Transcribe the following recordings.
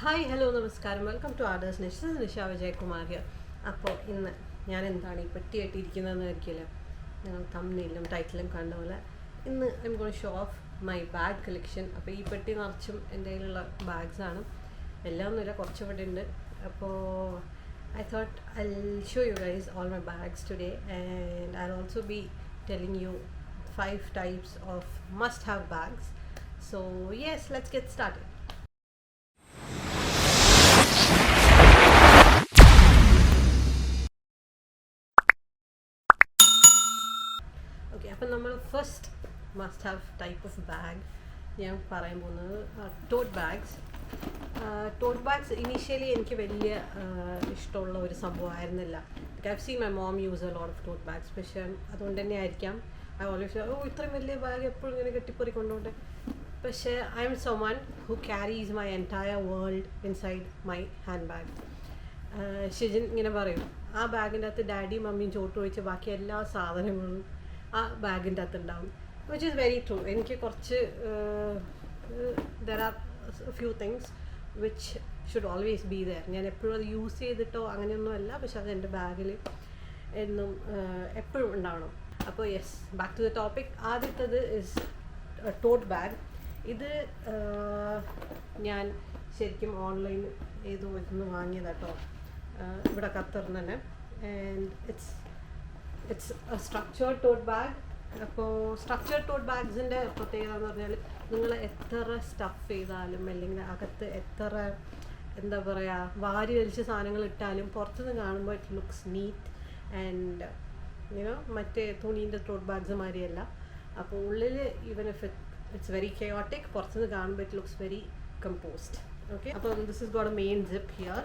Hi hello നമസ്കാരം welcome to adders Nisha Nisha Vijayakumar here. അപ്പോൾ ഇന്ന് ഞാൻ എന്താണ് ഈ പെട്ടിയായിട്ടിരിക്കുന്നതെന്ന് ആയിരിക്കില്ല നിങ്ങൾ തമ്മിലും ടൈറ്റിലും കണ്ട പോലെ ഇന്ന് I am going show of my bag collection. അപ്പോൾ ഈ പെട്ടി നിറച്ചും എൻ്റെ കയ്യിലുള്ള ബാഗ്സാണ്. എല്ലാം ഒന്നുമില്ല, കുറച്ച് ഇവിടെ ഉണ്ട്. അപ്പോൾ I thought I'll show you guys all my bags today, and I'll also be telling you 5 types of must-have bags. So yes, let's get started. Okay, അപ്പോൾ നമ്മൾ first must have type of bag ഞാൻ പറയാൻ പോകുന്നത് tote bags. Tote bags initially എനിക്ക് വലിയ ഇഷ്ടമുള്ള ഒരു സംഭവമായിരുന്നില്ല. I have seen my mom use a lot of tote bags. പക്ഷേ അതുകൊണ്ട് തന്നെ ആയിരിക്കാം ഐ ഓൾവേസ് ഇത്രയും വലിയ ബാഗ് എപ്പോഴും ഇങ്ങനെ കെട്ടിപ്പൊറി കൊണ്ടുപോട്ടെ. പക്ഷേ I M someone who carries my entire world inside my hand bag. Shijin ഇങ്ങനെ പറയും, ആ ബാഗിൻ്റെ അകത്ത് ഡാഡിയും മമ്മിയും ചോട്ട് ഒഴിച്ച് ബാക്കി എല്ലാ സാധനങ്ങളും ആ ബാഗിൻ്റെ അകത്ത് ഉണ്ടാവും, വിച്ച് ഈസ് വെരി ട്രൂ. എനിക്ക് കുറച്ച് there are few things which should always be there. ഞാൻ എപ്പോഴും അത് യൂസ് ചെയ്തിട്ടോ അങ്ങനെയൊന്നും അല്ല, പക്ഷെ അത് എൻ്റെ ബാഗിൽ എന്നും എപ്പോഴും ഉണ്ടാവണം. അപ്പോൾ yes, back to the topic. ആദ്യത്തേത് ഇസ് ടോട്ട് ബാഗ്. ഇത് ഞാൻ ശരിക്കും ഓൺലൈൻ ഏതോ ഇതൊന്ന് വാങ്ങിയതാട്ടോ, ഇവിടെ ഖത്തറിൽ തന്നെ. And it's A structured taught bag. അപ്പോൾ സ്ട്രക്ചേർഡ് ടോട്ട് ബാഗ്സിൻ്റെ പ്രത്യേകത എന്ന് പറഞ്ഞാൽ നിങ്ങൾ എത്ര സ്റ്റഫ് ചെയ്താലും അല്ലെങ്കിൽ അകത്ത് എത്ര എന്താ പറയുക വാരി വലിച്ച സാധനങ്ങൾ ഇട്ടാലും പുറത്തുനിന്ന് കാണുമ്പോൾ it looks neat and you know മറ്റേ തുണീൻ്റെ ടോട്ട് ബാഗ്സ് മാതിരിയല്ല. അപ്പോൾ ഉള്ളിൽ even if it's very chaotic, പുറത്തുനിന്ന് കാണുമ്പോൾ it looks very composed. Okay, അപ്പോൾ this is got a main zip here.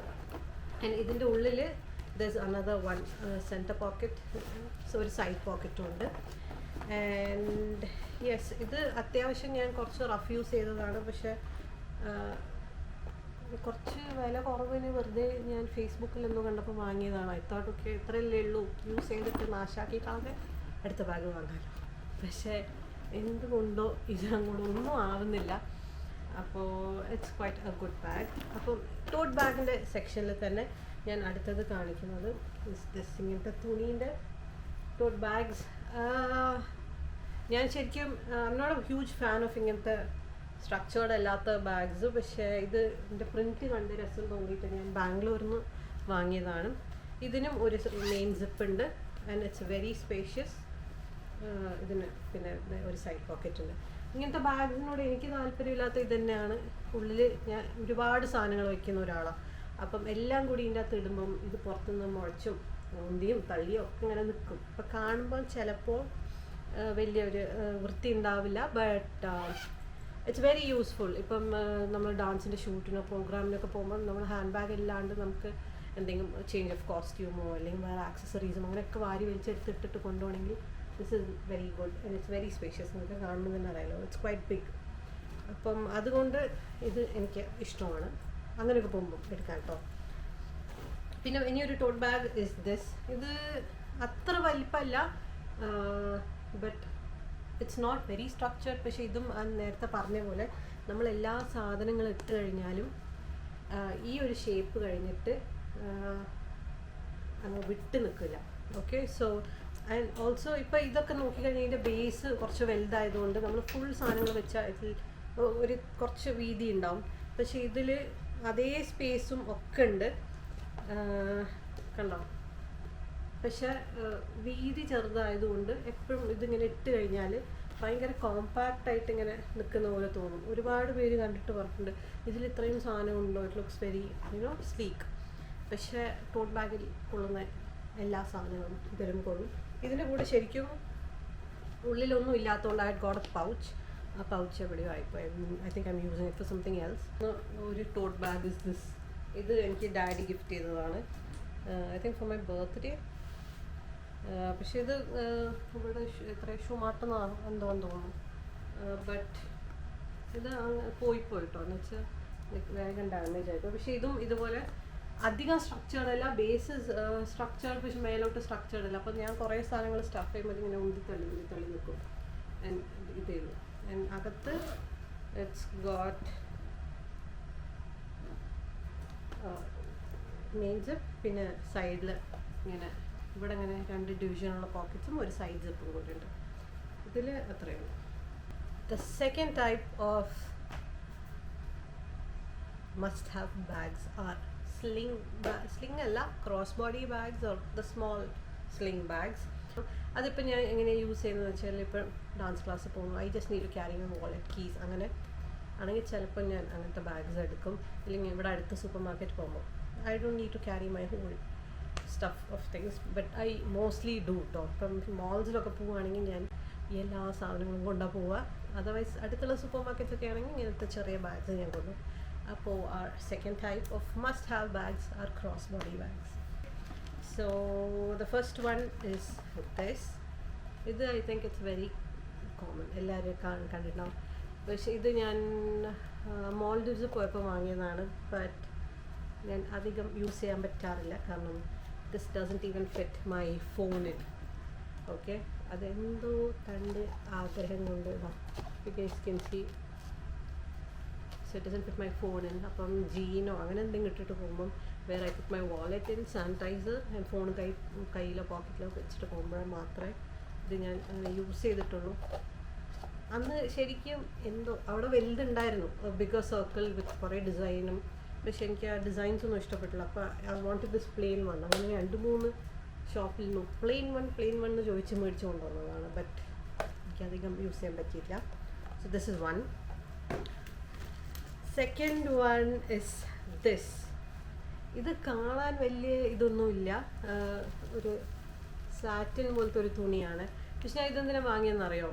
And ഇതിൻ്റെ ഉള്ളിൽ there's another one center pocket, so ഒരു സൈഡ് പോക്കറ്റും ഉണ്ട്. ആൻഡ് യെസ്, ഇത് അത്യാവശ്യം ഞാൻ കുറച്ച് റഫ് യൂസ് ചെയ്തതാണ്. പക്ഷേ കുറച്ച് വില കുറവിന് വെറുതെ ഞാൻ ഫേസ്ബുക്കിലൊന്നും കണ്ടപ്പോൾ വാങ്ങിയതാണ്. ഐ തോട്ട് ഓക്കെ ഇത്രയല്ലേ ഉള്ളൂ, യൂസ് ചെയ്തിട്ട് നാശാക്കി കളഞ്ഞ് അടുത്ത ബാഗ് വാങ്ങാമല്ലോ. പക്ഷേ എന്തുകൊണ്ടോ ഇത് അങ്ങോട്ടൊന്നും ആവുന്നില്ല. അപ്പോൾ it's quite A good bag. അപ്പം ടോട്ട് ബാഗിൻ്റെ സെക്ഷനിൽ തന്നെ ഞാൻ അടുത്തത് കാണിക്കുന്നത് ഇങ്ങനത്തെ തുണീൻ്റെ ടോട്ട് ബാഗ്സ്. ഞാൻ ശരിക്കും I'm not a huge fan of ഇങ്ങനത്തെ സ്ട്രക്ചേർഡ് അല്ലാത്ത ബാഗ്സ്. പക്ഷേ ഇത് എൻ്റെ പ്രിൻറ്റ് കണ്ട് രസം തോന്നിയിട്ട് ഞാൻ ബാംഗ്ലൂരിൽ നിന്ന് വാങ്ങിയതാണ്. ഇതിനും ഒരു മെയിൻ സിപ്പ് ഉണ്ട് ആൻഡ് ഇറ്റ്സ് വെരി സ്പേഷ്യസ്. ഇതിന് പിന്നെ ഒരു സൈഡ് പോക്കറ്റ് ഉണ്ട്. ഇങ്ങനത്തെ ബാഗ്സിനോട് എനിക്ക് താല്പര്യമില്ലാത്ത ഇത് തന്നെയാണ്. ഉള്ളിൽ ഞാൻ ഒരുപാട് സാധനങ്ങൾ വയ്ക്കുന്ന ഒരാളാണ്. അപ്പം എല്ലാം കൂടി ഇതിൻ്റെ അകത്ത് ഇടുമ്പം ഇത് പുറത്തുനിന്ന് മുഴച്ചും ഉന്തിയും തള്ളിയും ഒക്കെ ഇങ്ങനെ നിൽക്കും. അപ്പം കാണുമ്പം ചിലപ്പോൾ വലിയൊരു വൃത്തി ഉണ്ടാവില്ല. But it's very useful. ഇപ്പം നമ്മൾ ഡാൻസിൻ്റെ ഷൂട്ടിനോ പ്രോഗ്രാമിനൊക്കെ പോകുമ്പോൾ നമ്മൾ ഹാൻഡ് ബാഗ് ഇല്ലാണ്ട് നമുക്ക് എന്തെങ്കിലും ചേഞ്ച് ഓഫ് കോസ്റ്റ്യൂമോ അല്ലെങ്കിൽ വേറെ ആക്സസറീസും അങ്ങനെയൊക്കെ വാരി വലിച്ചെടുത്തിട്ടിട്ട് കൊണ്ടുപോകണമെങ്കിൽ this is very good and it's very spacious. നിങ്ങൾക്ക് കാണുമ്പോൾ തന്നെ അറിയാലോ, ഇറ്റ്സ് ക്വൈറ്റ് ബിഗ്. അപ്പം അതുകൊണ്ട് ഇത് എനിക്ക് ഇഷ്ടമാണ് അങ്ങനെയൊക്കെ പോകുമ്പോൾ എടുക്കാം കേട്ടോ. പിന്നെ ഇനിയൊരു ടോട്ട് ബാഗ് ഇസ് ദിസ്. ഇത് അത്ര വലിപ്പമല്ല, but it's not very structured. പക്ഷേ ഇതും നേരത്തെ പറഞ്ഞ പോലെ നമ്മൾ എല്ലാ സാധനങ്ങളും ഇട്ട് കഴിഞ്ഞാലും ഈ ഒരു ഷേപ്പ് കഴിഞ്ഞിട്ട് അങ്ങ് വിട്ട് നിൽക്കില്ല. ഓക്കെ, സോ ആൻഡ് ഓൾസോ ഇപ്പോൾ ഇതൊക്കെ നോക്കിക്കഴിഞ്ഞാൽ ഇതിൻ്റെ ബേസ് കുറച്ച് വലുതായതുകൊണ്ട് നമ്മൾ ഫുൾ സാധനങ്ങൾ വെച്ചാൽ ഇതിൽ ഒരു കുറച്ച് വീതി ഉണ്ടാവും. പക്ഷേ ഇതിൽ അതേ സ്പേസും ഒക്കെ ഉണ്ട്, കണ്ടോ. പക്ഷെ വീതി ചെറുതായതുകൊണ്ട് എപ്പോഴും ഇതിങ്ങനെ ഇട്ട് കഴിഞ്ഞാൽ ഭയങ്കര കോമ്പാക്റ്റായിട്ട് ഇങ്ങനെ നിൽക്കുന്ന പോലെ തോന്നും. ഒരുപാട് പേര് കണ്ടിട്ട് പറഞ്ഞിട്ടുണ്ട് ഇതിൽ ഇത്രയും സാധനം ഉണ്ടോ, ഇറ്റ് ലുക്സ് വെരി സ്ലീക്ക്. പക്ഷേ ടോട്ട് ബാഗിൽ കൊള്ളുന്ന എല്ലാ സാധനങ്ങളും ഇതിലും കൊള്ളും. ഇതിൻ്റെ കൂടെ ശരിക്കും ഉള്ളിലൊന്നും ഇല്ലാത്തതുകൊണ്ട് ഐ ഗോട്ട് എ പൗച്ച്. ആ പൗച്ച് എവിടെയോ ആയിപ്പോയി. I think I M using it for something else. ഒരു ടോട്ട് ബാഗ് ഇസ് ദിസ്. ഇത് എനിക്ക് ഡാഡി ഗിഫ്റ്റ് ചെയ്തതാണ്, I think for my birthday. പക്ഷേ ഇത് ഇവിടെ എത്ര ഷുമാട്ടെന്നാണ് എന്തോന്ന് തോന്നുന്നു. ബട്ട് ഇത് പോയിട്ടോ എന്ന് വെച്ചാൽ വേഗം ഡാമേജ് ആയിപ്പോൾ. പക്ഷേ ഇതും ഇതുപോലെ അധികം സ്ട്രക്ചേർഡ് അല്ല, ബേസ് സ്ട്രക്ചേർഡ് പക്ഷെ മേലോട്ട് സ്ട്രക്ചേർഡ് അല്ല. അപ്പോൾ ഞാൻ കുറേ സാധനങ്ങൾ സ്റ്റഫ് ചെയ്യുമ്പോൾ ഇങ്ങനെ ഉന്തി തള്ളി നിൽക്കും. ഇതേ ഉള്ളൂ. അകത്ത് ഇറ്റ്സ് ഗോട്ട് മെയിൻ സിപ്പ്, പിന്നെ സൈഡിൽ ഇങ്ങനെ ഇവിടെ ഇങ്ങനെ 2 ഡിവിഷനുള്ള പോക്കറ്റ്സും ഒരു സൈഡ് സിപ്പും കൂടി ഉണ്ട്. ഇതിൽ അത്രയേ ഉള്ളൂ. The second type of must have bags are sling അല്ല, cross body bags or the small sling bags. അതിപ്പോൾ ഞാൻ എങ്ങനെ യൂസ് ചെയ്യുന്നത് വെച്ചാൽ, ഇപ്പം ഡാൻസ് ക്ലാസ്സിൽ പോകുന്നു, I just need to carry my wallet, keys, അങ്ങനെ ആണെങ്കിൽ ചിലപ്പോൾ ഞാൻ അങ്ങനത്തെ ബാഗ്സ് എടുക്കും. ഇല്ലെങ്കിൽ ഇവിടെ അടുത്ത സൂപ്പർ മാർക്കറ്റ് പോകുമ്പോൾ I don't need to carry my whole stuff of things, but I mostly do കേട്ടോ. ഇപ്പം മോൾസിലൊക്കെ പോവുകയാണെങ്കിൽ ഞാൻ എല്ലാ സാധനങ്ങളും കൊണ്ടാണ് പോവുക. അതർവൈസ് അടുത്തുള്ള സൂപ്പർ മാർക്കറ്റ്സൊക്കെ ആണെങ്കിൽ ഇങ്ങനത്തെ ചെറിയ ബാഗ്സ് ഞാൻ കൊണ്ടുപോകും. അപ്പോൾ our second type of must have bags are cross body bags. So the first one is this. ഇത് I think it's very common, എല്ലാവരും കണ്ടിട്ടുണ്ടാവും. പക്ഷേ ഇത് ഞാൻ മോൾഡീവ്സ് പോയപ്പോൾ വാങ്ങിയതാണ്. ബട്ട് ഞാൻ അധികം യൂസ് ചെയ്യാൻ പറ്റാറില്ല, കാരണം this doesn't even fit my phone in. Okay, അതെന്തോ കണ്ട് ആഗ്രഹം കൊണ്ട് you guys can see. So it doesn't fit my phone in. അപ്പം ജീനോ അങ്ങനെ എന്തെങ്കിലും ഇട്ടിട്ട് പോകുമ്പം വേറെ I put my wallet in, sanitiser and phone കയ്യിലോ പോക്കറ്റിലോ വെച്ചിട്ട് പോകുമ്പോഴേ മാത്രമേ ഇത് ഞാൻ അങ്ങനെ യൂസ് ചെയ്തിട്ടുള്ളൂ. അന്ന് ശരിക്കും എന്തോ അവിടെ വലുതുണ്ടായിരുന്നു, ബിഗർ സർക്കിൾ വിത്ത് കുറേ ഡിസൈനും, പക്ഷെ എനിക്ക് ആ ഡിസൈൻസ് ഒന്നും ഇഷ്ടപ്പെട്ടില്ല. അപ്പോൾ I want this plain one. അങ്ങനെ 2-3 ഷോപ്പിൽ നിന്നും പ്ലെയിൻ വൺ എന്ന് ചോദിച്ച് മേടിച്ച് കൊണ്ടുവന്നതാണ്. ബട്ട് എനിക്കധികം യൂസ് ചെയ്യാൻ പറ്റിയില്ല. So this is one. Second one is this. ഇത് കാണാൻ വലിയ ഇതൊന്നുമില്ല, ഒരു സാറ്റിൻ പോലത്തെ ഒരു തുണിയാണ്. പക്ഷെ ഞാൻ ഇതെന്തിനാണ് വാങ്ങിയെന്നറിയോ?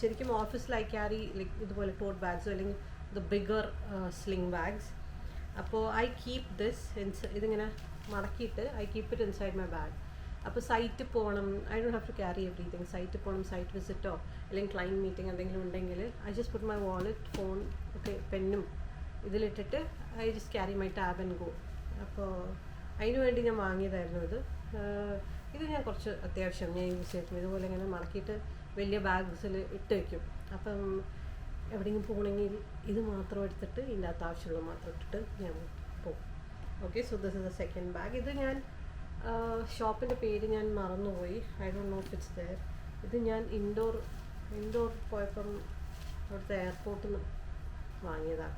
ശരിക്കും ഓഫീസിൽ ഐ ക്യാരി ലൈക്ക് ഇതുപോലെ ടോട്ട് ബാഗ്സോ അല്ലെങ്കിൽ ദ ബിഗർ സ്ലിംഗ് ബാഗ്സ്. അപ്പോൾ ഐ കീപ് ദിസ് ഇതിങ്ങനെ മടക്കിയിട്ട് I keep it inside my bag. അപ്പോൾ സൈറ്റ് പോകണം, I don't have to carry everything. Site പോകണം, സൈറ്റ് വിസിറ്റോ അല്ലെങ്കിൽ ക്ലൈൻറ്റ് മീറ്റിംഗ് എന്തെങ്കിലും ഉണ്ടെങ്കിൽ I just put my wallet, phone ഒക്കെ പെന്നും ഇതിലിട്ടിട്ട് I just carry my tab and go. അപ്പോൾ അതിന് വേണ്ടി ഞാൻ വാങ്ങിയതായിരുന്നു ഇത്. ഇത് ഞാൻ കുറച്ച് അത്യാവശ്യം ഞാൻ യൂസ് ചെയ്തിട്ടുണ്ട്. ഇതുപോലെ ഇങ്ങനെ മടക്കിയിട്ട് വലിയ ബാഗ്സിൽ ഇട്ട് വയ്ക്കും. അപ്പം എവിടെയെങ്കിലും പോകണമെങ്കിൽ ഇത് മാത്രം എടുത്തിട്ട് ഇതിൻ്റെ അകത്ത് ആവശ്യമുള്ളത് മാത്രം ഇട്ടിട്ട് ഞാൻ പോകും. Okay, so this is the second bag. ഇത് ഞാൻ ഷോപ്പിൻ്റെ പേര് ഞാൻ മറന്നുപോയി, I don't know if it's there. ഇത് ഞാൻ ഇൻഡോർ പോയപ്പം അവിടുത്തെ എയർപോർട്ടിൽ നിന്ന് വാങ്ങിയതാണ്.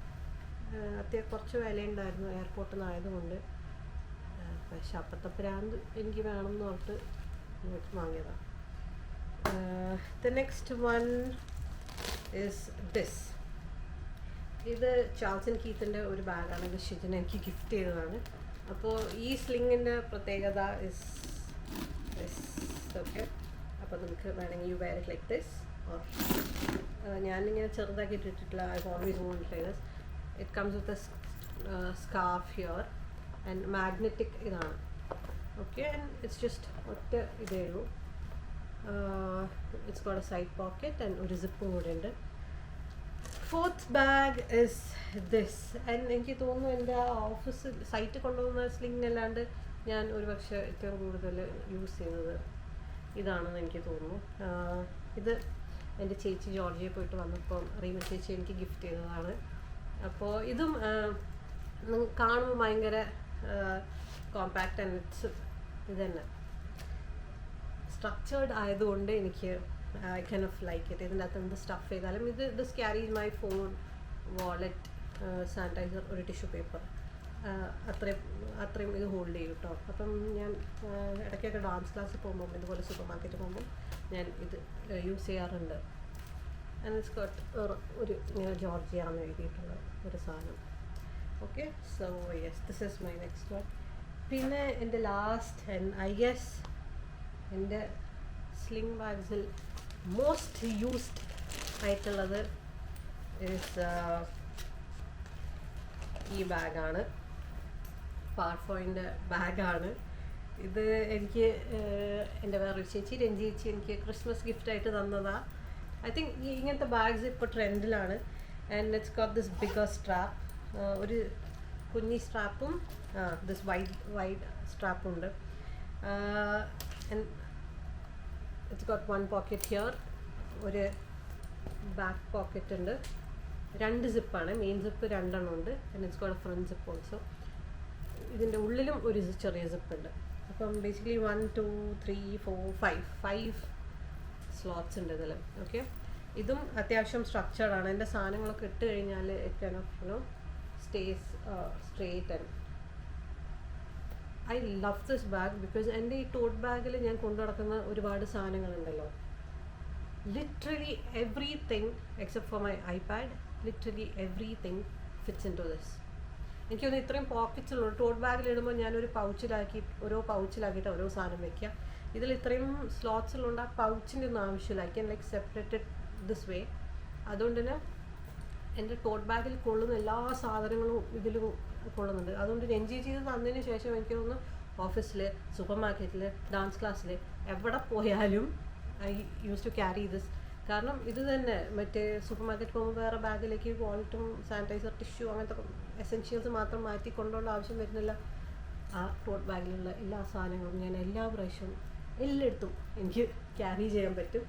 കുറച്ച് വിലയുണ്ടായിരുന്നു എയർപോർട്ടിൽ നിന്നായതുകൊണ്ട്. പക്ഷെ അപ്പത്തെ പ്രാന്ത് എനിക്ക് വേണം എന്ന് പറഞ്ഞിട്ട് വാങ്ങിയതാണ്. The next one is this. ഇത് ചാൾസ് ആൻഡ് കീത്തിൻ്റെ ഒരു ബാഗാണ്. ഇത് ഷിജിന് എനിക്ക് ഗിഫ്റ്റ് ചെയ്തതാണ്. അപ്പോൾ ഈ സ്ലിങ്ങിൻ്റെ പ്രത്യേകത ഇസ് ദിസ്. ഓക്കെ, അപ്പോൾ നമുക്ക് വേണമെങ്കിൽ you where it like this, or ഞാനിങ്ങനെ ചെറുതാക്കിയിട്ട് ഇട്ടിട്ടില്ല. I always won't like this. It comes with a scarf here and magnetic ഇതാണ്. ഓക്കെ, ആൻഡ് ഇറ്റ്സ് ജസ്റ്റ് ഒറ്റ ഇതേ ഉള്ളൂ. It's got a side pocket and ഒരു സിപ്പും കൂടെ ഉണ്ട്. Fourth bag is this. And എനിക്ക് തോന്നുന്നു എൻ്റെ ഓഫീസ് സൈറ്റ് കൊണ്ടുപോകുന്ന സ്ലിംഗ് അല്ലാണ്ട് ഞാൻ ഒരു പക്ഷേ ഏറ്റവും കൂടുതൽ യൂസ് ചെയ്യുന്നത് ഇതാണെന്ന് എനിക്ക് തോന്നുന്നു. ഇത് എൻ്റെ ചേച്ചി ജോർജിയ പോയിട്ട് വന്നപ്പോൾ റീമ ചേച്ചി എനിക്ക് ഗിഫ്റ്റ് ചെയ്തതാണ്. അപ്പോൾ ഇതും കാണുമ്പോൾ ഭയങ്കര കോമ്പാക്റ്റ് ആൻഡ് ഇറ്റ്സ് ഇത് തന്നെ സ്ട്രക്ചേർഡ് ആയതുകൊണ്ട് എനിക്ക് I kind of like it. ഇതിൻ്റെ അകത്ത് എന്ത് സ്റ്റഫ് ചെയ്താലും this carries my phone, wallet, sanitizer, ഒരു ടിഷ്യൂ പേപ്പർ, അത്രയും ഇത് ഹോൾഡ് ചെയ്യും കേട്ടോ. അപ്പം ഞാൻ ഇടയ്ക്കൊക്കെ ഡാൻസ് ക്ലാസ്സിൽ പോകുമ്പോൾ ഇതുപോലെ സൂപ്പർ മാർക്കറ്റിൽ പോകുമ്പോൾ ഞാൻ ഇത് യൂസ് ചെയ്യാറുണ്ട്. ആൻഡ് ഇറ്റ്സ് ഗോട്ട് ഒരു ജോർജിയ എന്ന് എഴുതിയിട്ടുള്ള ഒരു സാധനം. Okay, so yes, this is my next one. പിന്നെ എൻ്റെ ലാസ്റ്റ് ആൻഡ് ഐ ഗെസ് എൻ്റെ സ്ലിംഗ് ബാഗ്സിൽ മോസ്റ്റ് യൂസ്ഡ് ആയിട്ടുള്ളത് ഇസ് ഈ ബാഗാണ്. പാർഫോയിൻ്റെ ബാഗാണ് ഇത്. എനിക്ക് എൻ്റെ വേറൊരു ചേച്ചി, രഞ്ജി ചേച്ചി, എനിക്ക് ക്രിസ്മസ് ഗിഫ്റ്റായിട്ട് തന്നതാണ്. ഐ തിങ്ക് ഇങ്ങനത്തെ ബാഗ്സ് ഇപ്പോൾ ട്രെൻഡിലാണ്. And it's got this bigger strap, ഒരു കുഞ്ഞി സ്ട്രാപ്പും ദിസ് വൈഡ് സ്ട്രാപ്പുണ്ട്. And it's got one pocket here, ഒരു ബാക്ക് പോക്കറ്റ് ഉണ്ട്, 2 സിപ്പാണ്. മെയിൻ സിപ്പ് 2 ഉണ്ട്. And it's got a front zip also. ഇതിൻ്റെ ഉള്ളിലും ഒരു ചെറിയ സിപ്പ് ഉണ്ട്. അപ്പം ബേസിക്കലി 1 2 3 4 5 സ്ലോട്ട്സ് ഉണ്ട് ഇതിൽ. ഓക്കെ, ഇതും അത്യാവശ്യം സ്ട്രക്ചേർഡ് ആണ്. എൻ്റെ സാധനങ്ങളൊക്കെ ഇട്ട് കഴിഞ്ഞാൽ it kind of you know stays straight. And I love this bag because എൻ്റെ ഈ ടോട്ട് ബാഗിൽ ഞാൻ കൊണ്ടു നടക്കുന്ന ഒരുപാട് സാധനങ്ങളുണ്ടല്ലോ, literally everything except for my iPad, literally everything fits into this. എനിക്ക് തോന്നുന്നു ഇത്രയും പോക്കറ്റ്സ് ഉള്ളൂ. ടോട്ട് ബാഗിലിടുമ്പോൾ ഞാനൊരു ഓരോ പൗച്ചിലാക്കിയിട്ട് ഓരോ സാധനം വെക്കുക. ഇതിൽ ഇത്രയും സ്ലോട്ട്സ് ഉള്ളതുകൊണ്ട് ആ പൗച്ചിൻ്റെ ഒന്നും ആവശ്യമില്ല. I can like separated this way. അതുകൊണ്ട് തന്നെ എൻ്റെ ടോട്ട് ബാഗിൽ കൊള്ളുന്ന എല്ലാ സാധനങ്ങളും ഇതിലും കൊള്ളുന്നുണ്ട്. അതുകൊണ്ട് എൻജോയ് ചെയ്ത് തന്നതിന് ശേഷം എനിക്ക് തോന്നുന്നു ഓഫീസിൽ, സൂപ്പർ മാർക്കറ്റിൽ, ഡാൻസ് ക്ലാസ്സിൽ എവിടെ പോയാലും I use to carry this. കാരണം ഇത് തന്നെ മറ്റേ സൂപ്പർ മാർക്കറ്റ് പോകുമ്പോൾ വേറെ ബാഗിലേക്ക് വാളറ്റും സാനിറ്റൈസർ, ടിഷ്യൂ അങ്ങനത്തെ എസെൻഷ്യൽസ് മാത്രം മാറ്റി കൊണ്ടുപോകേണ്ട ആവശ്യം വരുന്നില്ല. ആ ടോട്ട് ബാഗിലുള്ള എല്ലാ സാധനങ്ങളും ഞാൻ എല്ലാ പ്രാവശ്യവും എല്ലായിടത്തും എനിക്ക് ക്യാരി ചെയ്യാൻ പറ്റും.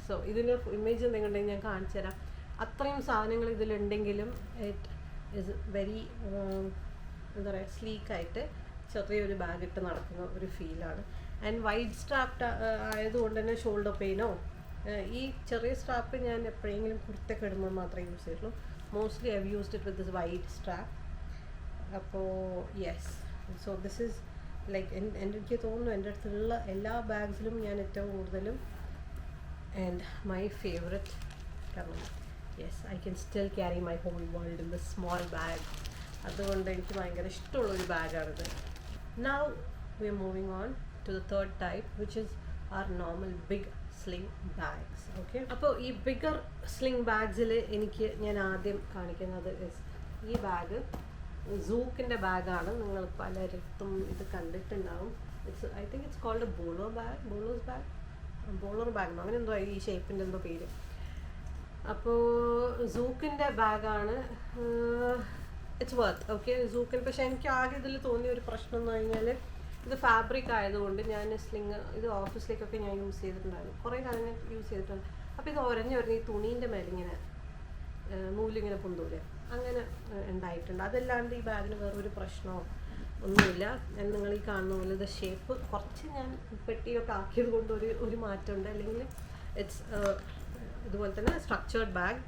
സോ ഇതിൻ്റെ ഇമേജ് എന്തെങ്കിലും ഞാൻ കാണിച്ചു തരാം. അത്രയും സാധനങ്ങൾ ഇതിലുണ്ടെങ്കിലും ഇറ്റ് ഇസ് വെരി എന്താ പറയുക, സ്ലീക്കായിട്ട് ചെറിയൊരു ബാഗ് ഇട്ട് നടക്കുന്ന ഒരു ഫീലാണ്. ആൻഡ് വൈഡ് സ്ട്രാപ്ഡ് ആയതുകൊണ്ട് തന്നെ ഷോൾഡർ പെയിനോ, ഈ ചെറിയ സ്ട്രാപ്പ് ഞാൻ എപ്പോഴെങ്കിലും കുർത്തയൊക്കെ ഇടുമ്പോൾ മാത്രമേ യൂസ് ചെയ്യുള്ളൂ. Mostly I have used it with this wide strap. അപ്പോൾ yes, so this is like എനിക്ക് തോന്നുന്നു എൻ്റെ അടുത്തുള്ള എല്ലാ ബാഗ്സിലും ഞാൻ ഏറ്റവും കൂടുതലും ആൻഡ് മൈ ഫേവററ്റ്, കാരണം yes I can still carry my whole world in the small bag. അതുകൊണ്ട് എനിക്ക് ഭയങ്കര ഇഷ്ടമുള്ളൊരു ബാഗാണിത്. Now we are moving on to the third type, which is our normal big sling bags. Okay, അപ്പോൾ ഈ bigger sling ബാഗ്സിൽ എനിക്ക് ഞാൻ ആദ്യം കാണിക്കുന്നത് ഈ ബാഗ് സൂക്കിൻ്റെ ബാഗാണ്. നിങ്ങൾ പലയിടത്തും ഇത് കണ്ടിട്ടുണ്ടാവും. I think it's called bowler bag അങ്ങനെ എന്തോ ഈ ഷേപ്പിൻ്റെ എന്തോ പേര്. അപ്പോൾ സൂക്കിൻ്റെ ബാഗാണ്. It's worth. ഓക്കെ, സൂക്കിന്. പക്ഷേ എനിക്ക് ആകെ ഇതിൽ തോന്നിയ ഒരു പ്രശ്നം എന്ന് കഴിഞ്ഞാൽ ഇത് ഫാബ്രിക് ആയതുകൊണ്ട് ഞാൻ സ്ലിങ് ഇത് ഓഫീസിലേക്കൊക്കെ ഞാൻ യൂസ് ചെയ്തിട്ടുണ്ടായിരുന്നു, കുറേ കാലം ഞാൻ യൂസ് ചെയ്തിട്ടുണ്ട്. അപ്പോൾ ഇത് ഉരഞ്ഞ് ഈ തുണീൻ്റെ മേലിങ്ങനെ നൂലിങ്ങനെ പൊന്തൂല അങ്ങനെ ഉണ്ടായിട്ടുണ്ട്. അതല്ലാണ്ട് ഈ ബാഗിന് വേറൊരു പ്രശ്നമോ ഒന്നുമില്ല. നിങ്ങൾ ഈ കാണുന്ന പോലെ ഇത് ഷേപ്പ് കുറച്ച് ഞാൻ പെട്ടിയൊക്കെ ആക്കിയത് കൊണ്ട് ഒരു മാറ്റമുണ്ട്. അല്ലെങ്കിൽ ഇറ്റ്സ് ഇതുപോലെ തന്നെ സ്ട്രക്ചേർഡ് ബാഗ്.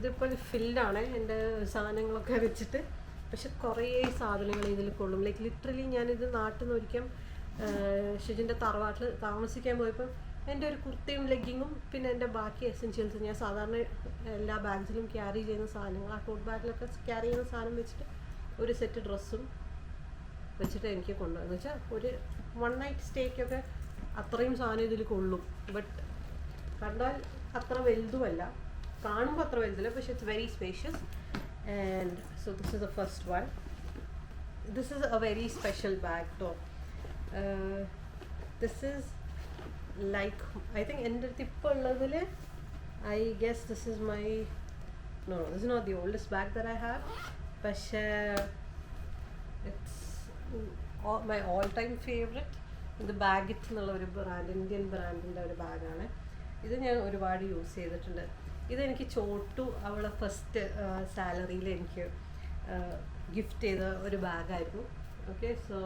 ഇതിപ്പോൾ ഫിൽഡാണ് എൻ്റെ സാധനങ്ങളൊക്കെ വെച്ചിട്ട്. പക്ഷെ കുറേ സാധനങ്ങൾ ഇതിൽ കൊള്ളും. ലൈക്ക് ലിറ്ററലി ഞാനിത് നാട്ടിൽ നിന്ന് ഒരിക്കൽ ഷിജിൻ്റെ തറവാട്ടിൽ താമസിക്കാൻ പോയപ്പോൾ എൻ്റെ ഒരു കുർത്തയും ലെഗിങ്ങും പിന്നെ എൻ്റെ ബാക്കി എസെൻഷ്യൽസ് ഞാൻ സാധാരണ എല്ലാ ബാഗ്സിലും ക്യാരി ചെയ്യുന്ന സാധനങ്ങൾ, ആ ടോട്ട് ബാഗിലൊക്കെ ക്യാരി ചെയ്യുന്ന സാധനം വെച്ചിട്ട് ഒരു സെറ്റ് ഡ്രസ്സും വെച്ചിട്ട് എനിക്ക് കൊണ്ടുപോകുന്നത് വെച്ചാൽ ഒരു 1 നൈറ്റ് സ്റ്റേക്കൊക്കെ അത്രയും സാധനം ഇതിൽ കൊള്ളും. ബട്ട് കണ്ടാൽ അത്ര വലുതുമല്ല, കാണുമ്പോൾ അത്ര വലുതില്ല, പക്ഷെ it's very spacious. And so this is the first one. This is a very special bag though. This is like, I think എൻ്റെ അടുത്ത് ഇപ്പോൾ ഉള്ളതിൽ I guess this is my no this is not the oldest bag that I have, പക്ഷേ it's my all time favorite. ഇത് ബാഗിറ്റ് എന്നുള്ള ഒരു brand, Indian ബ്രാൻഡിൻ്റെ ഒരു ബാഗാണ്. ഇത് ഞാൻ ഒരുപാട് യൂസ് ചെയ്തിട്ടുണ്ട്. ഇതെനിക്ക് ചോട്ടു അവളെ ഫസ്റ്റ് സാലറിയിൽ എനിക്ക് ഗിഫ്റ്റ് ചെയ്ത ഒരു ബാഗായിരുന്നു. ഓക്കെ, സോ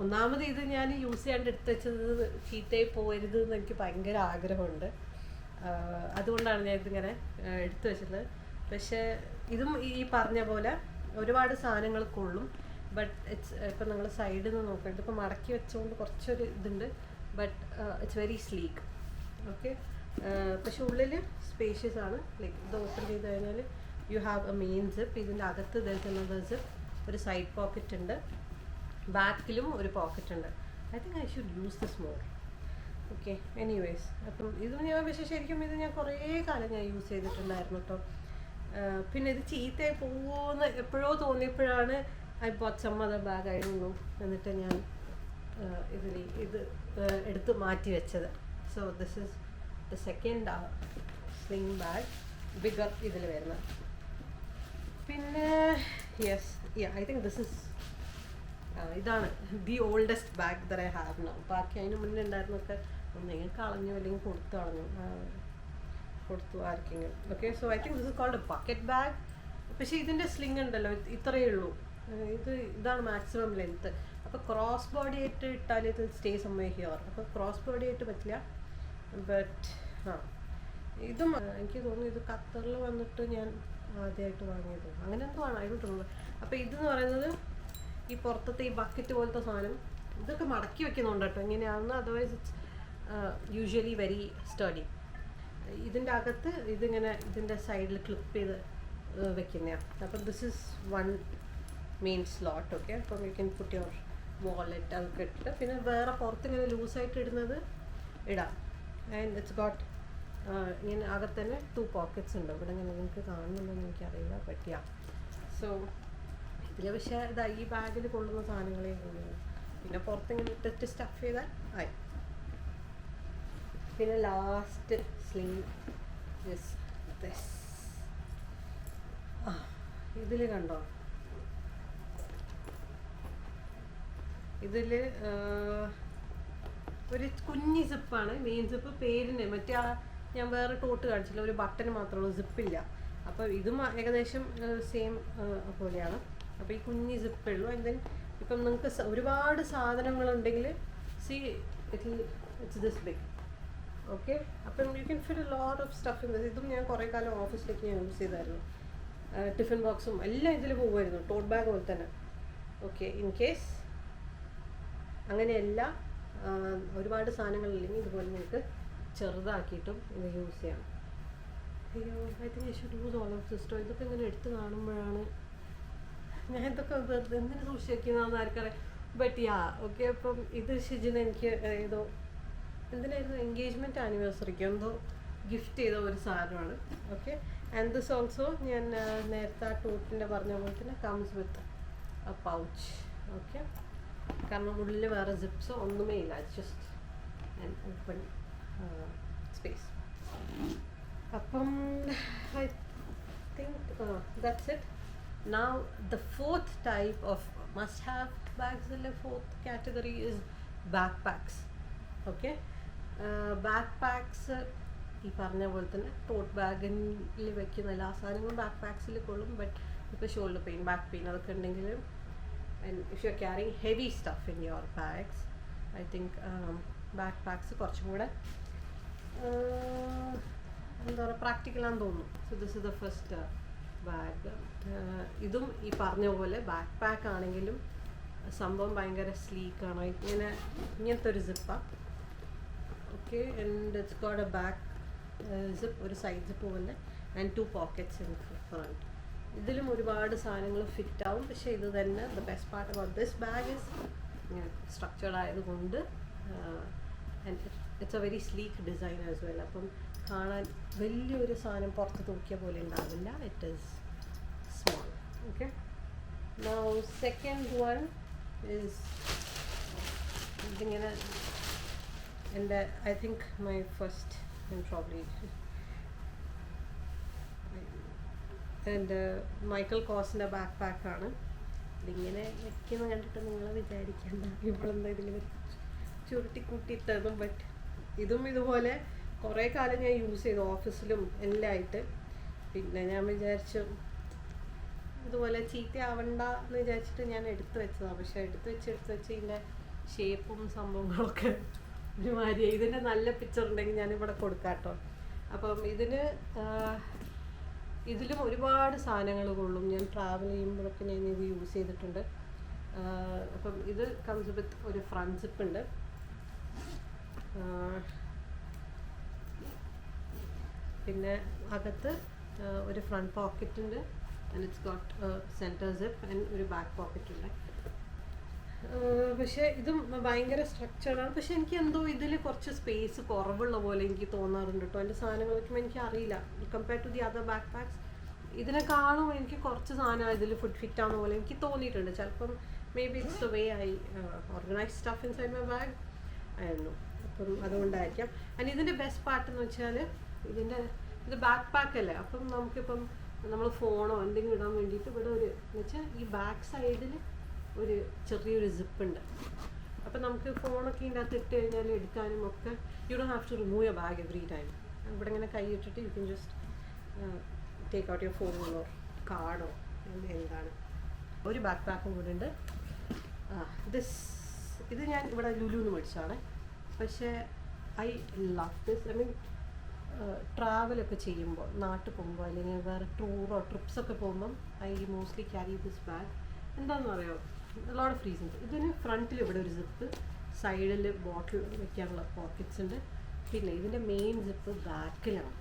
ഒന്നാമത് ഇത് ഞാൻ യൂസ് ചെയ്യാണ്ട് എടുത്ത് വെച്ചത് ചീത്തയായി പോകരുത് എന്ന് എനിക്ക് ഭയങ്കര ആഗ്രഹമുണ്ട്. അതുകൊണ്ടാണ് ഞാൻ ഇതിങ്ങനെ എടുത്തു വെച്ചത്. പക്ഷേ ഇതും ഈ പറഞ്ഞ പോലെ ഒരുപാട് സാധനങ്ങൾ കൊള്ളും. ബട്ട് ഇറ്റ്സ് ഇപ്പം നിങ്ങൾ സൈഡിൽ നിന്ന് നോക്കരുത്, ഇപ്പോൾ മടക്കി വെച്ചുകൊണ്ട് കുറച്ചൊരു ഇതുണ്ട്. But it's very sleek. Okay, പക്ഷെ ഉള്ളിൽ സ്പേഷ്യസ് ആണ്. ലൈക്ക് ഇത് ഓപ്പൺ ചെയ്ത് കഴിഞ്ഞാൽ you have a main zip. ഇതിൻ്റെ അകത്ത് ഇതേക്കുന്നത് സിപ്പ്, ഒരു സൈഡ് പോക്കറ്റ് ഉണ്ട്, ബാക്കിലും ഒരു പോക്കറ്റ് ഉണ്ട്. I think I should use this more. Okay, anyways അപ്പം ഇത് ഞാൻ പക്ഷേ ശരിക്കും ഇത് ഞാൻ കുറേ കാലം ഞാൻ യൂസ് ചെയ്തിട്ടുണ്ടായിരുന്നു കേട്ടോ. പിന്നെ ഇത് ചീത്തയായി പോകുമെന്ന് എപ്പോഴോ തോന്നിയപ്പോഴാണ് I bought some other bag ആയിരുന്നു, എന്നിട്ട് ഞാൻ ഇത് എടുത്ത് മാറ്റി വെച്ചത്. So this is the second sling bag, bigger ഇതിൽ വരുന്നത്. പിന്നെ yes, I think this is ഇതാണ് the oldest bag that I have now. ബാക്കി അതിന് മുന്നേ ഉണ്ടായിരുന്നൊക്കെ ഒന്നെങ്കിൽ കളഞ്ഞു അല്ലെങ്കിൽ കൊടുത്തു ആർക്കെങ്കിലും. Okay, so I think this is called a bucket bag. പക്ഷേ ഇതിൻ്റെ സ്ലിങ് ഉണ്ടല്ലോ ഇത്രയേ ഉള്ളൂ. ഇതാണ് മാക്സിമം ലെങ്ത്ത്. അപ്പോൾ ക്രോസ് ബോഡി ആയിട്ട് ഇട്ടാൽ ഇത് സ്റ്റേ സംവേ ഹിയർ. അപ്പോൾ ക്രോസ് ബോഡി ആയിട്ട് പറ്റില്ല. ബട്ട് ഇതും എനിക്ക് തോന്നുന്നു ഇത് ഖത്തറിൽ വന്നിട്ട് ഞാൻ ആദ്യമായിട്ട് വാങ്ങിയത് അങ്ങനെ എന്തോ ആണ്, ഐ ഡോണ്ട് റിമെമ്പർ. അപ്പോൾ ഇതെന്ന് പറയുന്നത് ഈ പുറത്തത്തെ ഈ ബക്കറ്റ് പോലത്തെ സാധനം ഇതൊക്കെ മടക്കി വെക്കുന്നുണ്ട് കേട്ടോ ഇങ്ങനെയാണെന്ന്. Otherwise it's usually very sturdy. ഇതിൻ്റെ അകത്ത് ഇതിങ്ങനെ ഇതിൻ്റെ സൈഡിൽ ക്ലിപ്പ് ചെയ്ത് വെക്കുന്നതാണ്. അപ്പം this is one main slot. Okay, അപ്പം you can put your wallet അതൊക്കെ ഇട്ടിട്ട് പിന്നെ വേറെ പുറത്തിങ്ങനെ ലൂസായിട്ട് ഇടുന്നത് ഇടാം. ആൻഡ് ഇറ്റ്സ് ഗോട്ട് ഇങ്ങനെ അകത്ത് തന്നെ 2 പോക്കറ്റ്സ് ഉണ്ട്. ഇവിടെ ഇങ്ങനെ നിങ്ങൾക്ക് കാണുന്നുണ്ടെന്ന് എനിക്കറിയില്ല. പറ്റിയ സോ ഇതിൽ പക്ഷേ ഇതാ ഈ ബാഗിൽ കൊള്ളുന്ന സാധനങ്ങളെ കൊള്ളുന്നു. പിന്നെ പുറത്തിങ്ങനെ ഇട്ടിട്ട് സ്റ്റഫ് ചെയ്താൽ ആയി. പിന്നെ ലാസ്റ്റ് സ്ലിംഗ് ഇതിൽ കണ്ടോ, ഇതിൽ ഒരു കുഞ്ഞി സിപ്പാണ് മെയിൻ സിപ്പ്. പേരിന് മറ്റേ ഞാൻ വേറെ ടോട്ട് കാണിച്ചില്ല, ഒരു ബട്ടൺ മാത്രമേ ഉള്ളൂ, സിപ്പില്ല. അപ്പോൾ ഇതും ഏകദേശം സെയിം പോലെയാണ്. അപ്പോൾ ഈ കുഞ്ഞി സിപ്പേ ഉള്ളൂ. ആൻഡ് ദെൻ ഇപ്പം നിങ്ങൾക്ക് ഒരുപാട് സാധനങ്ങളുണ്ടെങ്കിൽ see it's this big. Okay, അപ്പം you can fit a lot of stuff in this. ഇതും ഞാൻ കുറേ കാലം ഓഫീസിലേക്ക് ഞാൻ യൂസ് ചെയ്തായിരുന്നു. ടിഫിൻ ബോക്സും എല്ലാം ഇതിൽ പോകുമായിരുന്നു, ടോട്ട് ബാഗ് പോലെ തന്നെ. ഓക്കെ, ഇൻ കേസ് അങ്ങനെയല്ല ഒരുപാട് സാധനങ്ങളില്ലെങ്കിൽ ഇതുപോലെ നിങ്ങൾക്ക് ചെറുതാക്കിയിട്ടും ഇത് യൂസ് ചെയ്യാം. അയ്യോ, I think I should use all of this. ഇതൊക്കെ ഇങ്ങനെ എടുത്ത് കാണുമ്പോഴാണ് ഞാൻ ഇതൊക്കെ വെറുതെ എന്തിനു സൂക്ഷിക്കുന്നതെന്ന് ആർക്കറിയാം. But yeah okay. അപ്പം ഇത് ഷിജിന് എനിക്ക് ഏതോ എന്തിനായിരുന്നു എൻഗേജ്മെൻറ്റ് ആനിവേഴ്സറിക്ക് എന്തോ ഗിഫ്റ്റ് ചെയ്ത ഒരു സാധനമാണ്. ഓക്കെ, ആൻഡ് ദിസ് ഓൾസോ ഞാൻ നേരത്തെ ആ ടൂട്ടിൻ്റെ പറഞ്ഞ പോലെ തന്നെ comes with a pouch. Okay, കാരണം ഉള്ളിൽ വേറെ സിപ്സോ ഒന്നുമേ ഇല്ല. It's just an open space. അപ്പം I think that's it. Now the fourth type of must-have bags, the fourth category is backpacks. Okay, backpacks ഈ പറഞ്ഞ പോലെ തന്നെ ടോട്ട് ബാഗിൽ വെക്കുന്ന എല്ലാ സാധനങ്ങളും ബാക്ക് പാക്സിൽ കൊള്ളും. ബട്ട് ഇപ്പോൾ ഷോൾഡർ പെയിൻ, ബാക്ക് പെയിൻ അതൊക്കെ ഉണ്ടെങ്കിലും and if you are carrying heavy stuff in your bags, I think backpacks കുറച്ചും കൂടെ എന്താ പറയുക പ്രാക്ടിക്കലാന്ന് തോന്നുന്നു. So this is the first bag. ഇതും ഈ പറഞ്ഞ പോലെ ബാക്ക് പാക്ക് ആണെങ്കിലും സംഭവം ഭയങ്കര സ്ലീക്കാണ്. ഇങ്ങനത്തെ ഒരു സിപ്പാണ്. Okay, and it's got a back zip, ഒരു സൈഡ് സിപ്പ് പോലെ, ആൻഡ് 2 പോക്കറ്റ്സ് ഇൻ ഫ്രണ്ട്. ഇതിലും ഒരുപാട് സാധനങ്ങൾ ഫിറ്റ് ആവും. പക്ഷേ ഇത് തന്നെ the best part about this bag is structured ആയതുകൊണ്ട് and it's a very sleek design as well. അപ്പം കാണാൻ വലിയൊരു സാധനം പുറത്ത് തൂക്കിയ പോലെ ഉണ്ടാവില്ല. It is small. Okay, now second one is ഇതിങ്ങനെ എൻ്റെ I think my first and probably എൻ്റെ മൈക്കൽ കോസിൻ്റെ ബാക്ക് പാക്കാണ്. ഇതിങ്ങനെ വെക്കുന്ന കണ്ടിട്ട് നിങ്ങൾ വിചാരിക്കേണ്ട ഇവളെന്താ ഇതിൽ ചുരുട്ടിക്കൂട്ടിയിട്ടതും. ബട്ട് ഇതും ഇതുപോലെ കുറേ കാലം ഞാൻ യൂസ് ചെയ്തു, ഓഫീസിലും എല്ലാം ആയിട്ട്. പിന്നെ ഞാൻ വിചാരിച്ചു ഇതുപോലെ ചീത്തയാവണ്ട എന്ന് വിചാരിച്ചിട്ട് ഞാൻ എടുത്തു വെച്ചതാണ്. പക്ഷെ എടുത്ത് വെച്ച് ഇതിൻ്റെ ഷേപ്പും സംഭവങ്ങളൊക്കെ ഒരുമാതിരി. ഇതിൻ്റെ നല്ല പിക്ചർ ഉണ്ടെങ്കിൽ ഞാനിവിടെ കൊടുക്കാം കേട്ടോ. അപ്പം ഇതിലും ഒരുപാട് സാധനങ്ങൾ കൊള്ളും. ഞാൻ ട്രാവൽ ചെയ്യുമ്പോഴൊക്കെ ഞാൻ ഇത് യൂസ് ചെയ്തിട്ടുണ്ട്. അപ്പം ഇത് കംസ് വിത്ത് ഒരു ഫ്രണ്ട് സിപ്പ് ഉണ്ട്. പിന്നെ അകത്ത് ഒരു ഫ്രണ്ട് പോക്കറ്റ് ഉണ്ട്. And it's got centre zip and ഒരു ബാക്ക് പോക്കറ്റ് ഉണ്ട്. പക്ഷേ ഇതും ഭയങ്കര സ്ട്രക്ചേർഡാണ്. പക്ഷെ എനിക്ക് എന്തോ ഇതിൽ കുറച്ച് സ്പേസ് കുറവുള്ള പോലെ എനിക്ക് തോന്നാറുണ്ട് കേട്ടോ. എൻ്റെ സാധനങ്ങൾ വയ്ക്കുമ്പോൾ എനിക്ക് അറിയില്ല, compare to the other backpacks ഇതിനെക്കാളും എനിക്ക് കുറച്ച് സാധനം ഇതിൽ ഫിറ്റ് ആവുന്ന പോലെ എനിക്ക് തോന്നിയിട്ടുണ്ട്. ചിലപ്പം may be it's the way I organise stuff in side my bag ആയിരുന്നു. അപ്പം അതുകൊണ്ടായിരിക്കാം. ആൻഡ് ഇതിൻ്റെ ബെസ്റ്റ് പാർട്ട് എന്ന് വെച്ചാൽ ഇത് ബാക്ക് പാക്ക് അല്ലേ. അപ്പം നമുക്കിപ്പം നമ്മൾ ഫോണോ എന്തെങ്കിലും ഇടാൻ വേണ്ടിയിട്ട് ഇവിടെ എന്ന് വെച്ചാൽ ഈ ബാക്ക് സൈഡിൽ ഒരു ചെറിയൊരു സിപ്പുണ്ട്. അപ്പം നമുക്ക് ഫോണൊക്കെ ഇതിൻ്റെ അകത്ത് ഇട്ട് കഴിഞ്ഞാൽ എടുക്കാനും ഒക്കെ you don't have to remove your bag every time. ഇവിടെ ഇങ്ങനെ കൈ ഇട്ടിട്ട് you can just take out your phone or കാർഡോ എന്താണ്. ഒരു ബാക്ക് പാക്കും കൂടെ ഉണ്ട്. ഇത് ഞാൻ ഇവിടെ ലുലുന്ന് മേടിച്ചതാണ്. പക്ഷേ I love this. I mean ട്രാവലൊക്കെ ചെയ്യുമ്പോൾ, നാട്ടിൽ പോകുമ്പോൾ അല്ലെങ്കിൽ വേറെ ടൂറോ ട്രിപ്സൊക്കെ പോകുമ്പം I mostly carry this bag. എന്താണെന്ന് പറയുമോ, ലോട്ട് ഓഫ് റീസൺസ്. ഇതിന് ഫ്രണ്ടിൽ ഇവിടെ ഒരു സിപ്പ്, സൈഡിൽ ബോട്ടിൽ വെക്കാനുള്ള പോക്കറ്റ്സ് ഉണ്ട്. പിന്നെ ഇതിൻ്റെ മെയിൻ സിപ്പ് ബാക്കിലാണ്.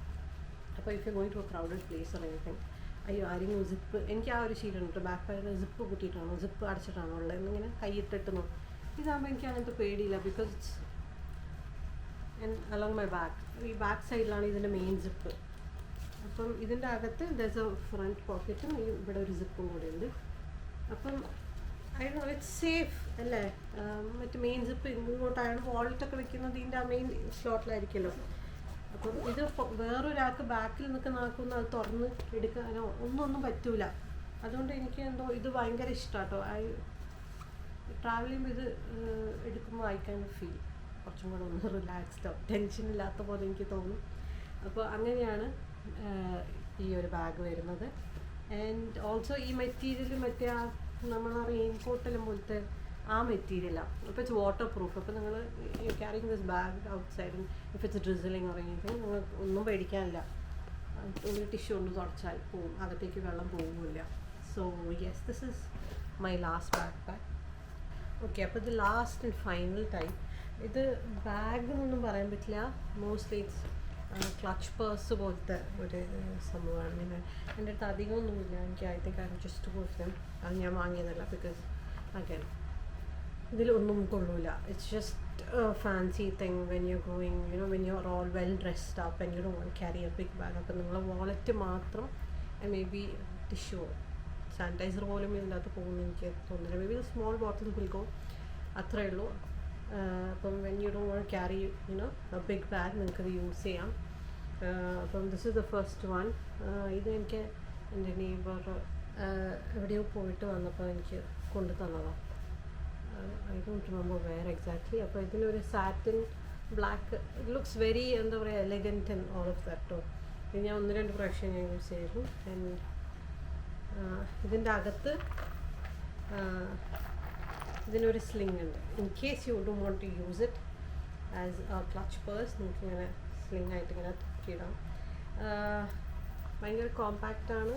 അപ്പോൾ if you going to a crowded place or anything, അയ്യോ ആരെങ്കിലും സിപ്പ്, എനിക്ക് ആ ഒരു ശീലമുണ്ട്, ബാക്ക് പാക്കിൽ സിപ്പ് കൂട്ടിയിട്ടാണോ സിപ്പ് അടച്ചിട്ടാണോ ഉള്ളത് എന്നിങ്ങനെ കൈയിട്ടിട്ട് നോക്കും. ഇതാകുമ്പോൾ എനിക്ക് അങ്ങനത്തെ പേടിയില്ല, because it's along my back. ഈ ബാക്ക് സൈഡിലാണ് ഇതിൻ്റെ മെയിൻ സിപ്പ്. അപ്പം ഇതിൻ്റെ അകത്ത് ദർസ് എ ഫ്രണ്ട് പോക്കറ്റും ഇവിടെ ഒരു സിപ്പും കൂടെ ഉണ്ട്. അപ്പം ഐ നോ ഇറ്റ്സ് സേഫ് അല്ലേ. മറ്റ് മെയിൻ സിപ്പ് ഇങ്ങോട്ടാണ് വാളറ്റൊക്കെ വെക്കുന്നത്, ഇതിൻ്റെ ആ മെയിൻ സ്ലോട്ടിലായിരിക്കുമല്ലോ. അപ്പം ഇത് വേറൊരാൾക്ക് ബാക്കിൽ നിൽക്കുന്ന ആൾക്കൊന്നും അത് തുറന്ന് എടുക്കാനോ ഒന്നും പറ്റൂല. അതുകൊണ്ട് എനിക്ക് എന്തോ ഇത് ഭയങ്കര ഇഷ്ടമാട്ടോ. ട്രാവൽ ചെയ്യുമ്പോൾ ഇത് എടുക്കുമ്പോൾ ഐ ക്യാൻ ഫീൽ കുറച്ചും കൂടെ ഒന്ന് റിലാക്സ്ഡോ ടെൻഷൻ ഇല്ലാത്ത പോലെ എനിക്ക് തോന്നും. അപ്പോൾ അങ്ങനെയാണ് ഈ ഒരു ബാഗ് വരുന്നത്. ആൻഡ് ഓൾസോ ഈ മെറ്റീരിയൽ മറ്റേ ആ നമ്മൾ റെയിൻ കോട്ടെല്ലാം പോലത്തെ ആ മെറ്റീരിയലാണ്. അപ്പോൾ ഇറ്റ്സ് വാട്ടർ പ്രൂഫ്. അപ്പോൾ നിങ്ങൾ carrying this bag outside if it's drizzling or anything നിങ്ങൾക്ക് ഒന്നും പേടിക്കാനില്ല. ഒരു ടിഷ്യൂ കൊണ്ട് തുടച്ചാൽ പോവും, അകത്തേക്ക് വെള്ളം പോകില്ല. So yes, this is my last backpack. Okay, അപ്പോൾ ഇത് ലാസ്റ്റ് ആൻഡ് ഫൈനൽ ടൈം. ഇത് ബാഗ് എന്നൊന്നും പറയാൻ പറ്റില്ല, മോസ്റ്റ്ലി ഇറ്റ്സ് ക്ലച്ച് പേഴ്സ് പോലത്തെ ഒരു സംഭവമാണ്. പിന്നെ എൻ്റെ അടുത്ത് അധികമൊന്നുമില്ല. എനിക്ക് I think I just person അത് ഞാൻ വാങ്ങിയതല്ല, ബിക്കോസ് അഗൈൻ ഇതിലൊന്നും കൊള്ളൂല. It's just fancy thing when you going, you know when you are all well dressed up and you don't carry a big bag. അപ്പോൾ നിങ്ങളെ വാളറ്റ് മാത്രം മേ ബി ടിഷ്യൂ സാനിറ്റൈസർ പോലും ഇതിനകത്ത് പോകുമെന്ന് എനിക്ക് തോന്നുന്നില്ല. Maybe small bottle will go, അത്രയേ ഉള്ളൂ. അപ്പം when you don't want carry you know a big bag നിങ്ങൾക്കത് യൂസ് ചെയ്യാം. അപ്പം this is the first one. ഇത് എനിക്ക് എൻ്റെ നെയ്ബർ എവിടെയോ പോയിട്ട് വന്നപ്പോൾ എനിക്ക് കൊണ്ടു തന്നതാണ്. I don't remember where exactly. അപ്പോൾ ഇതിനൊരു satin black, it looks very എന്താ പറയുക elegant and all of that. ഇത് ഞാൻ 1-2 പ്രാവശ്യം ഞാൻ യൂസ് ചെയ്തു. ആൻഡ് ഇതിൻ്റെ അകത്ത് ഇതിനൊരു സ്ലിങ് ഉണ്ട്. In case you don't want to use it as a clutch purse, നിങ്ങൾക്ക് ഇങ്ങനെ സ്ലിങ് ആയിട്ട് ഇങ്ങനെ തൂക്കിയിടാം. ഭയങ്കര കോമ്പാക്റ്റാണ്.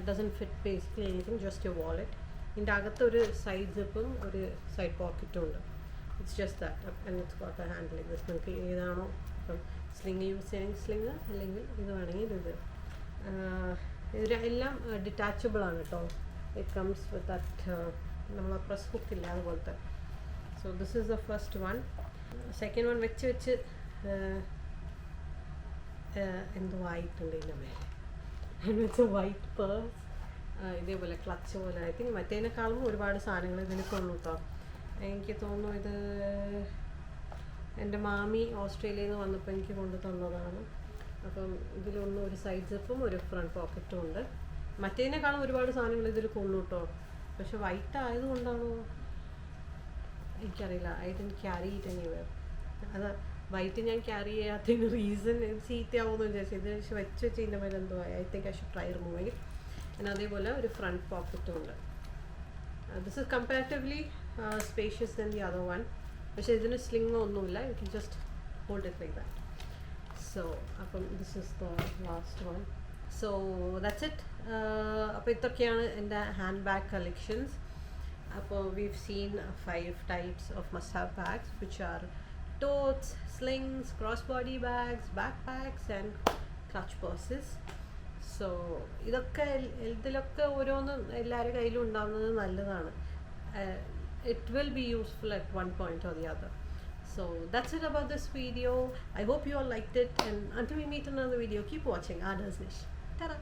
ഡസൻ ഫിറ്റ് ബേസിക്കലി എനിക്കും, ജസ്റ്റ് എ വാളറ്റ്. ഇതിൻ്റെ അകത്തൊരു സൈഡ് സിപ്പും ഒരു സൈഡ് പോക്കറ്റും ഉണ്ട്. It's just that and it's got a handle. ഇത് നിങ്ങൾക്ക് ഏതാണോ ഇപ്പം സ്ലിങ് യൂസ് ചെയ്യണമെങ്കിൽ സ്ലിങ്, അല്ലെങ്കിൽ ഇത് വേണമെങ്കിൽ ഇത്. എല്ലാം ഡിറ്റാച്ചബിൾ ആണ് കേട്ടോ. ഇറ്റ് കംസ് വിത്ത് ദാറ്റ് നമ്മൾ പ്രസ് ഹുക്കില്ല അതുപോലത്തെ. So this is the first one. Second one വെച്ച് എന്തോ ആയിട്ടുണ്ട് ഇതിൻ്റെ മേലെ. It's A white purse. ഇതേപോലെ ക്ലച്ച് പോലെ. ഐ തിങ്ക് മറ്റേതിനേക്കാളും ഒരുപാട് സാധനങ്ങൾ ഇതിന് കൊള്ളു കേട്ടോ. എനിക്ക് തോന്നുന്നു ഇത് എൻ്റെ മാമി ഓസ്ട്രേലിയയിൽ നിന്ന് വന്നപ്പോൾ എനിക്ക് കൊണ്ടു തന്നതാണ്. അപ്പം ഇതിലൊന്നും ഒരു സൈഡ് സിപ്പും ഒരു ഫ്രണ്ട് പോക്കറ്റും ഉണ്ട്. മറ്റേതിനേക്കാളും ഒരുപാട് സാധനങ്ങൾ ഇതിൽ കൊള്ളു കേട്ടോ. പക്ഷെ വൈറ്റ് ആയതുകൊണ്ടാണോ എനിക്കറിയില്ല. I didn't carry it anywhere. അത് വൈറ്റ് ഞാൻ ക്യാരി ചെയ്യാത്തതിന് റീസൺ ചീത്തയാവുമെന്ന് വിചാരിച്ചു. ഇത് വെച്ച് ഇതിൻ്റെ മേലെ എന്തോ I think I should try removing it. And അതേപോലെ ഒരു ഫ്രണ്ട് പോക്കറ്റും ഉണ്ട്. This is comparatively spacious than the other one. പക്ഷേ ഇതിന് സ്ലിങ്ങോ ഒന്നുമില്ല. You can just hold it like that. So അപ്പം this is the last one. So that's it. അപ്പോൾ ഇതൊക്കെയാണ് എൻ്റെ ഹാൻഡ് ബാഗ് കളക്ഷൻസ്. അപ്പോൾ we've seen 5 types of must-have bags, which are totes, slings, crossbody bags, backpacks and clutch purses. So ഇതിലൊക്കെ ഓരോന്ന് എല്ലാവരുടെ കയ്യിലും ഉണ്ടാകുന്നത് നല്ലതാണ്. It will be useful at one point or the other. So that's it about this video. I hope you all liked it, and until we meet in another video, keep watching Ada's Niche. Ta-da!